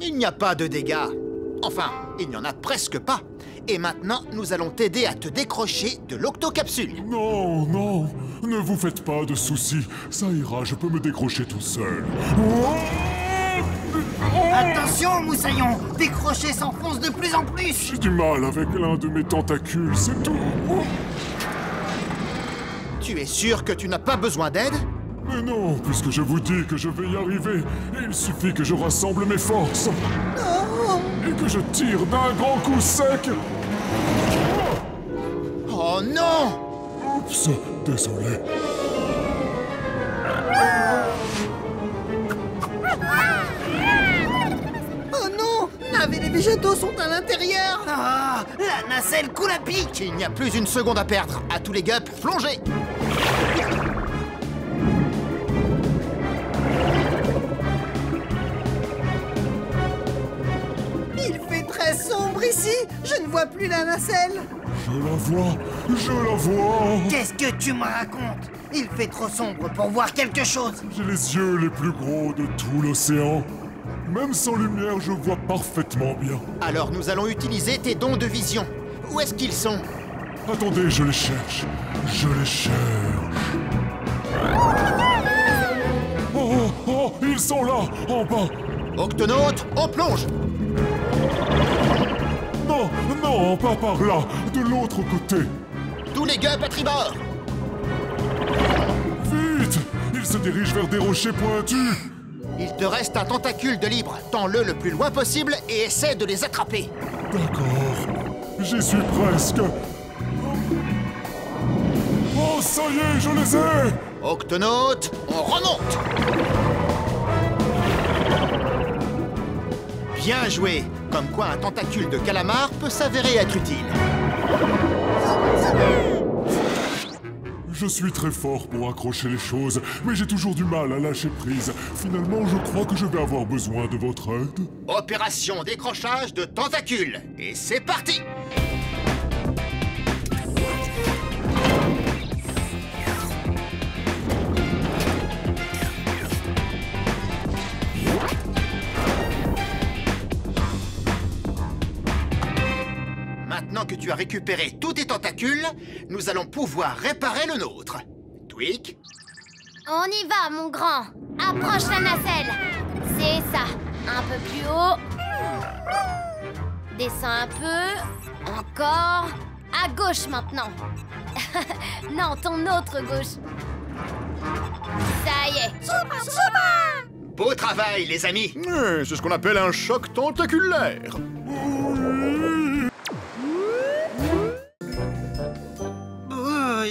Il n'y a pas de dégâts. Enfin, il n'y en a presque pas. Et maintenant, nous allons t'aider à te décrocher de l'octocapsule. Non, non, ne vous faites pas de soucis. Ça ira, je peux me décrocher tout seul. Attention, Moussaillon! Décrocher s'enfonce de plus en plus! J'ai du mal avec l'un de mes tentacules, c'est tout. Tu es sûr que tu n'as pas besoin d'aide? Mais non, puisque je vous dis que je vais y arriver, il suffit que je rassemble mes forces. Et que je tire d'un grand coup sec. Oh non! Oups, désolé. Oh non! Nave et les végétaux sont à l'intérieur! Ah! La nacelle coule à pic! Il n'y a plus une seconde à perdre. À tous les gups, plongez! Il fait très sombre ici! Je ne vois plus la nacelle! Je la vois, je la vois. Qu'est-ce que tu me racontes? Il fait trop sombre pour voir quelque chose! J'ai les yeux les plus gros de tout l'océan. Même sans lumière, je vois parfaitement bien. Alors nous allons utiliser tes dons de vision. Où est-ce qu'ils sont? Attendez, je les cherche. Je les cherche. Oh, oh, ils sont là, en bas. Octonautes, on plonge! Non, non, pas par là, de l'autre côté. Tous les gups à tribord! Vite! Ils se dirigent vers des rochers pointus. Il te reste un tentacule de libre. Tends-le le plus loin possible et essaie de les attraper. D'accord, j'y suis presque. Oh, ça y est, je les ai! Octonautes, on remonte! Bien joué! Comme quoi un tentacule de calamar peut s'avérer être utile. Je suis très fort pour accrocher les choses, mais j'ai toujours du mal à lâcher prise. Finalement, je crois que je vais avoir besoin de votre aide. Opération décrochage de tentacules. Et c'est parti! Maintenant que tu as récupéré tous tes tentacules, nous allons pouvoir réparer le nôtre. Tweak. On y va, mon grand. Approche la nacelle. C'est ça. Un peu plus haut. Descends un peu. Encore. À gauche maintenant. Non, ton autre gauche. Ça y est. Beau travail, les amis. C'est ce qu'on appelle un choc tentaculaire.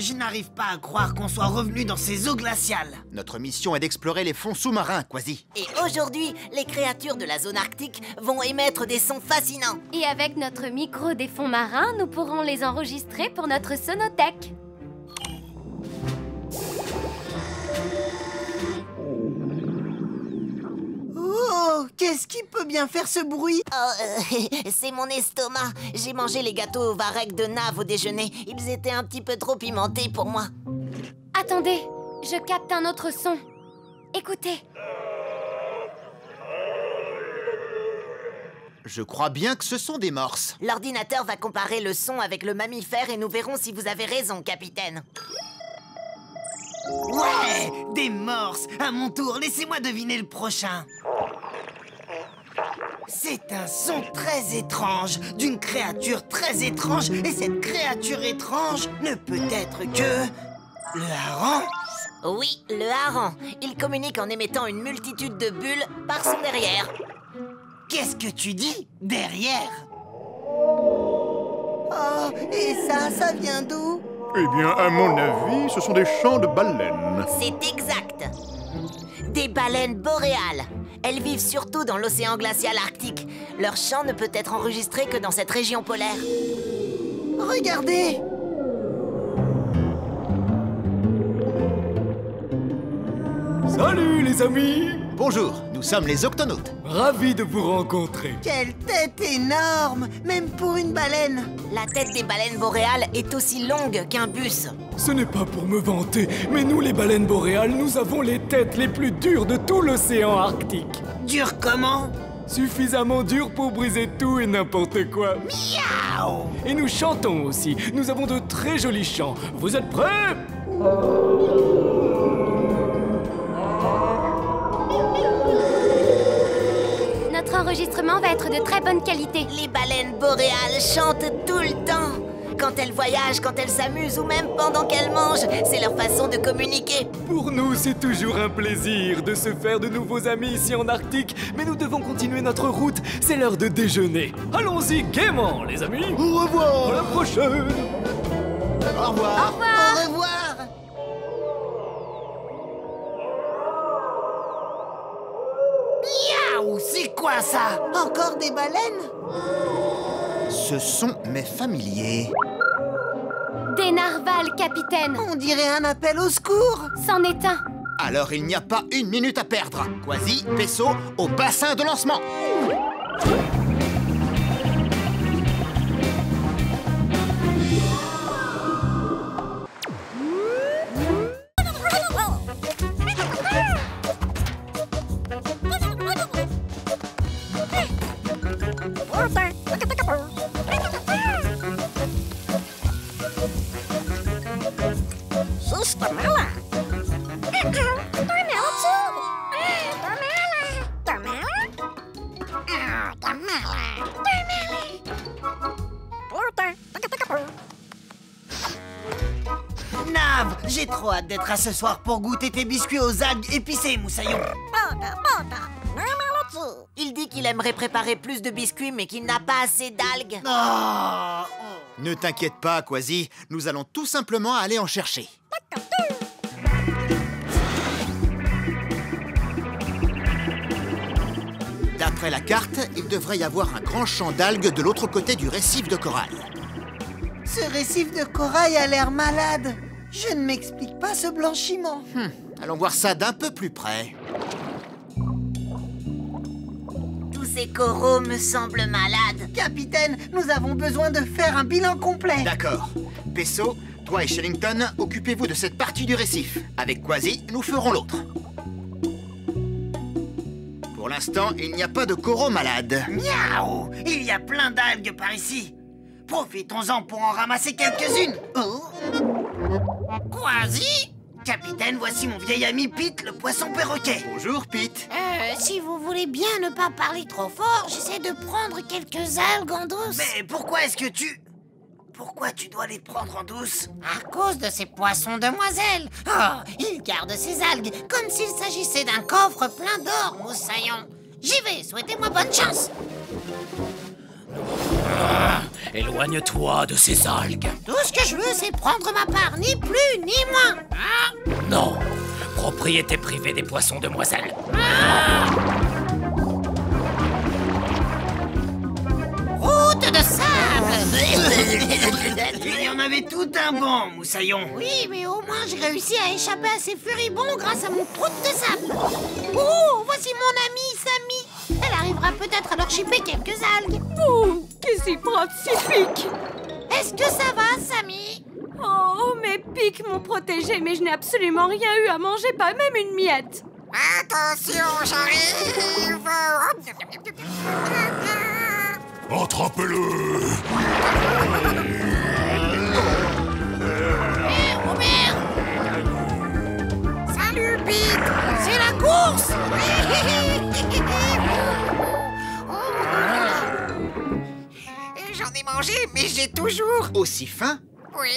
Je n'arrive pas à croire qu'on soit revenu dans ces eaux glaciales. Notre mission est d'explorer les fonds sous-marins, Quasi. Et aujourd'hui, les créatures de la zone arctique vont émettre des sons fascinants. Et avec notre micro des fonds marins, nous pourrons les enregistrer pour notre sonothèque. Oh, qu'est-ce qui peut bien faire ce bruit? Oh, c'est mon estomac. J'ai mangé les gâteaux au varech de Nave au déjeuner. Ils étaient un petit peu trop pimentés pour moi. Attendez, je capte un autre son. Écoutez. Je crois bien que ce sont des morses. L'ordinateur va comparer le son avec le mammifère et nous verrons si vous avez raison, capitaine. Ouais, des morses. À mon tour, laissez-moi deviner le prochain. C'est un son très étrange, d'une créature très étrange. Et cette créature étrange ne peut être que... le hareng. Oui, le hareng. Il communique en émettant une multitude de bulles par son derrière. Qu'est-ce que tu dis? Derrière? Oh, et ça vient d'où? Eh bien, à mon avis, ce sont des chants de baleines. C'est exact. Des baleines boréales. Elles vivent surtout dans l'océan glacial arctique. Leur chant ne peut être enregistré que dans cette région polaire. Regardez! Salut les amis! Bonjour, nous sommes les Octonautes. Ravi de vous rencontrer. Quelle tête énorme! Même pour une baleine! La tête des baleines boréales est aussi longue qu'un bus. Ce n'est pas pour me vanter, mais nous les baleines boréales, nous avons les têtes les plus dures de tout l'océan arctique. Dur comment? Suffisamment dur pour briser tout et n'importe quoi. Miaou! Et nous chantons aussi. Nous avons de très jolis chants. Vous êtes prêts? Notre enregistrement va être de très bonne qualité. Les baleines boréales chantent tout le temps. Quand elles voyagent, quand elles s'amusent ou même pendant qu'elles mangent, c'est leur façon de communiquer. Pour nous, c'est toujours un plaisir de se faire de nouveaux amis ici en Arctique, mais nous devons continuer notre route. C'est l'heure de déjeuner. Allons-y gaiement, les amis. Au revoir. À la prochaine. Au revoir. Au revoir. Au revoir! Miaou! C'est quoi ça? Encore des baleines? Ce sont mes familiers. Des narvals, capitaine. On dirait un appel au secours! C'en est un. Alors il n'y a pas une minute à perdre. Quasi, Pesso, au bassin de lancement. Nav, j'ai trop hâte d'être à ce soir pour goûter tes biscuits aux algues épicées, Moussaillon. Il dit qu'il aimerait préparer plus de biscuits, mais qu'il n'a pas assez d'algues. Oh. Ne t'inquiète pas, Quasi, nous allons tout simplement aller en chercher. D'après la carte, il devrait y avoir un grand champ d'algues de l'autre côté du récif de corail. Ce récif de corail a l'air malade. Je ne m'explique pas ce blanchiment. Allons voir ça d'un peu plus près. Tous ces coraux me semblent malades. Capitaine, nous avons besoin de faire un bilan complet. D'accord. Pesso, toi et Shellington, occupez-vous de cette partie du récif. Avec Quasi, nous ferons l'autre. Pour l'instant, il n'y a pas de coraux malades. Miaou! Il y a plein d'algues par ici. Profitons-en pour en ramasser quelques-unes. Oh. Quasi? Capitaine, voici mon vieil ami Pete, le poisson perroquet. Bonjour, Pete. Si vous voulez bien ne pas parler trop fort, j'essaie de prendre quelques algues en douce. Mais pourquoi est-ce que tu... Pourquoi tu dois les prendre en douce? À cause de ces poissons demoiselles. Oh, ils gardent ces algues comme s'il s'agissait d'un coffre plein d'or, Moussaillon. J'y vais, souhaitez-moi bonne chance. Éloigne-toi de ces algues. Tout ce que je veux, c'est prendre ma part, ni plus ni moins. Non, propriété privée des poissons demoiselles. Route de sable. Il y en avait tout un banc, Moussaillon. Oui, mais au moins j'ai réussi à échapper à ces furibonds grâce à mon prout de sable. Oh, voici mon amie Sammy. Elle arrivera peut-être à leur chipper quelques algues. Oh, qu'est-ce qui pratique. Est-ce que ça va, Sammy? Oh, mes pics m'ont protégée, mais je n'ai absolument rien eu à manger, pas même une miette. Attention, j'arrive. Attrapez-le! Hé, Robert! Salut, Pete! C'est la course! J'en ai mangé, mais j'ai toujours... Aussi fin? Oui.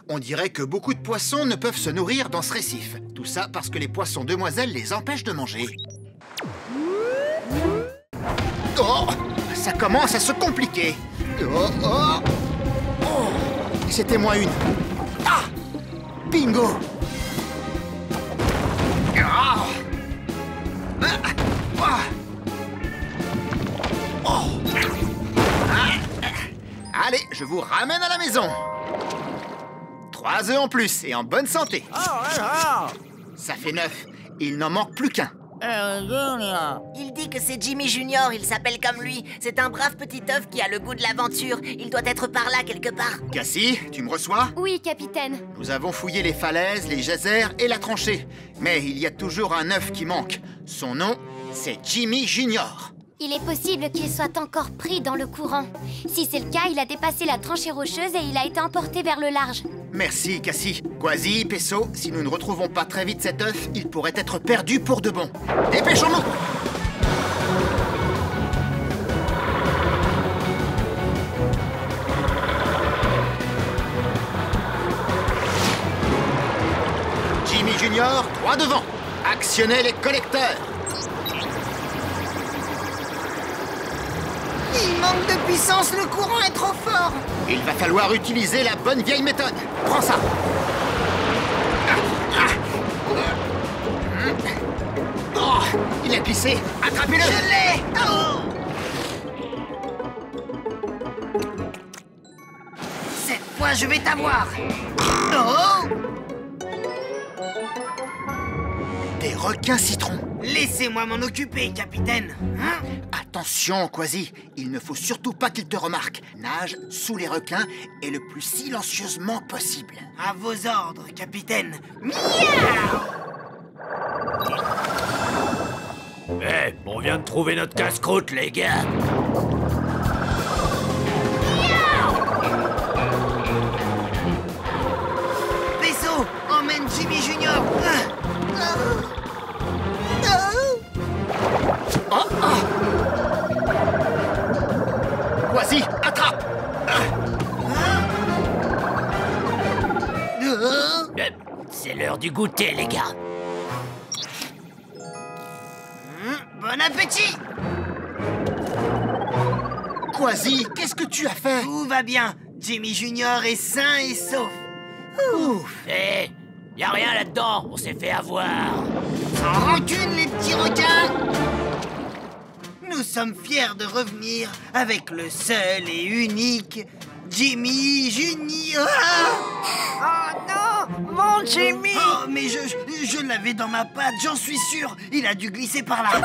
On dirait que beaucoup de poissons ne peuvent se nourrir dans ce récif. Tout ça parce que les poissons demoiselles les empêchent de manger. Oh! Ça commence à se compliquer. Oh, oh. Oh. C'était moins une. Ah! Bingo! Ah! Ah! Ah! Oh! Ah! Allez, je vous ramène à la maison. 3 œufs en plus et en bonne santé. Ça fait 9. Il n'en manque plus qu'un. Il dit que c'est Jimmy Junior, il s'appelle comme lui. C'est un brave petit œuf qui a le goût de l'aventure. Il doit être par là quelque part. Cassie, tu me reçois? Oui, capitaine. Nous avons fouillé les falaises, les geysers et la tranchée. Mais il y a toujours un œuf qui manque. Son nom, c'est Jimmy Junior. Il est possible qu'il soit encore pris dans le courant. Si c'est le cas, il a dépassé la tranchée rocheuse et il a été emporté vers le large. Merci, Cassie. Quasi, Pesso, si nous ne retrouvons pas très vite cet œuf, il pourrait être perdu pour de bon. Dépêchons-nous! Jimmy Junior, droit devant. Actionnez les collecteurs. Il manque de puissance, le courant est trop fort. Il va falloir utiliser la bonne vieille méthode. Prends ça. Oh, il a glissé. Attrapez-le. Je l'ai. Oh. Cette fois, je vais t'avoir. Oh. Des requins citrons. Laissez-moi m'en occuper, capitaine. Hein? Attention, Quasi. Il ne faut surtout pas qu'il te remarque. Nage sous les requins et le plus silencieusement possible. À vos ordres, capitaine. Miaou! Eh, on vient de trouver notre casse-croûte, les gars. Pesso, emmène Jimmy Junior. Quasi, attrape. C'est l'heure du goûter, les gars. Bon appétit. Quasi, qu'est-ce que tu as fait? Tout va bien. Jimmy Junior est sain et sauf. Ouf. Eh, y a rien là-dedans, on s'est fait avoir. Sans rancune, les petits requins. Nous sommes fiers de revenir avec le seul et unique Jimmy Junior. Oh non, mon Jimmy! Oh, mais je l'avais dans ma patte, j'en suis sûr. Il a dû glisser par là.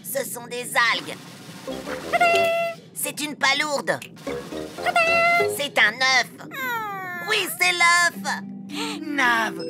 Ce sont des algues. C'est une palourde. C'est un œuf. Oui, c'est l'œuf. Nave,